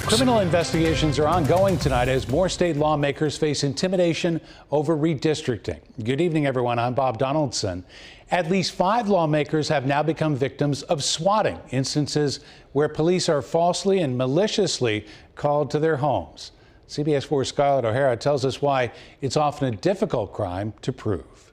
Criminal investigations are ongoing tonight as more state lawmakers face intimidation over redistricting. Good evening, everyone. I'm Bob Donaldson. At least 5 lawmakers have now become victims of swatting, instances where police are falsely and maliciously called to their homes. CBS 4's Scarlett O'Hara tells us why it's often a difficult crime to prove.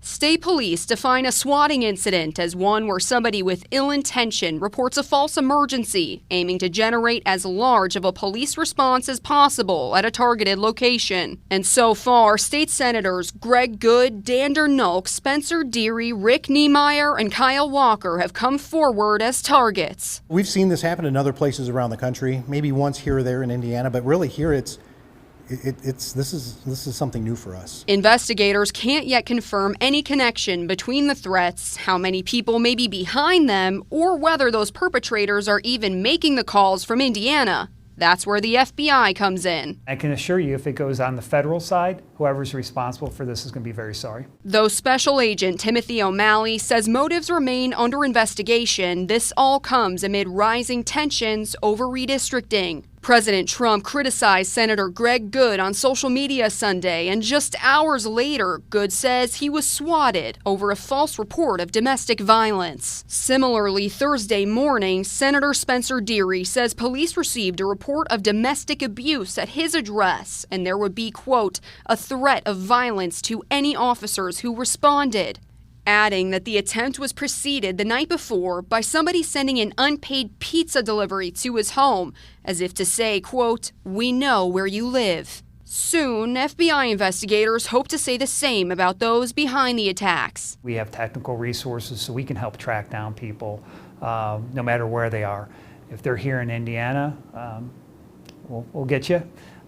State police define a swatting incident as one where somebody with ill intention reports a false emergency, aiming to generate as large of a police response as possible at a targeted location. And so far, state senators Greg Good, Dan Dernulk, Spencer Deary, Rick Niemeyer, and Kyle Walker have come forward as targets. We've seen this happen in other places around the country, maybe once here or there in Indiana, but really here this is something new for us. Investigators can't yet confirm any connection between the threats, how many people may be behind them, or whether those perpetrators are even making the calls from Indiana. That's where the FBI comes in. I can assure you, if it goes on the federal side, whoever's responsible for this is going to be very sorry. Though Special Agent Timothy O'Malley says motives remain under investigation, this all comes amid rising tensions over redistricting. President Trump criticized Senator Greg Good on social media Sunday, and just hours later, Good says he was swatted over a false report of domestic violence. Similarly, Thursday morning, Senator Spencer Deary says police received a report of domestic abuse at his address, and there would be, quote, a threat of violence to any officers who responded, adding that the attempt was preceded the night before by somebody sending an unpaid pizza delivery to his home, as if to say, quote, we know where you live. Soon, FBI investigators hope to say the same about those behind the attacks. We have technical resources so we can help track down people no matter where they are. If they're here in Indiana, we'll get you.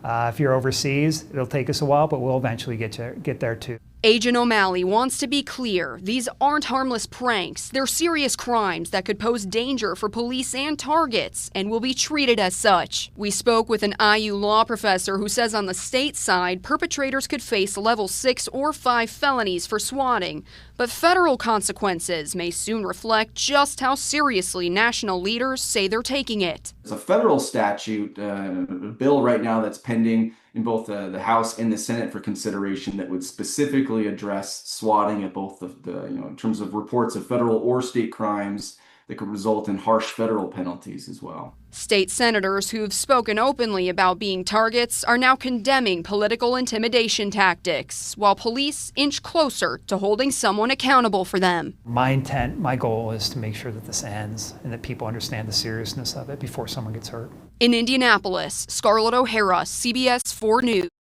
If you're overseas, it'll take us a while, but we'll eventually get there too. Agent O'Malley wants to be clear. These aren't harmless pranks. They're serious crimes that could pose danger for police and targets and will be treated as such. We spoke with an IU law professor who says on the state side, perpetrators could face level 6 or 5 felonies for swatting. But federal consequences may soon reflect just how seriously national leaders say they're taking it. There's a federal statute, bill right now that's pending in both the House and the Senate for consideration that would specifically address swatting at both in terms of reports of federal or state crimes that could result in harsh federal penalties as well. State senators who've spoken openly about being targets are now condemning political intimidation tactics, while police inch closer to holding someone accountable for them. My intent, my goal is to make sure that this ends and that people understand the seriousness of it before someone gets hurt. In Indianapolis, Scarlett O'Hara, CBS 4 News.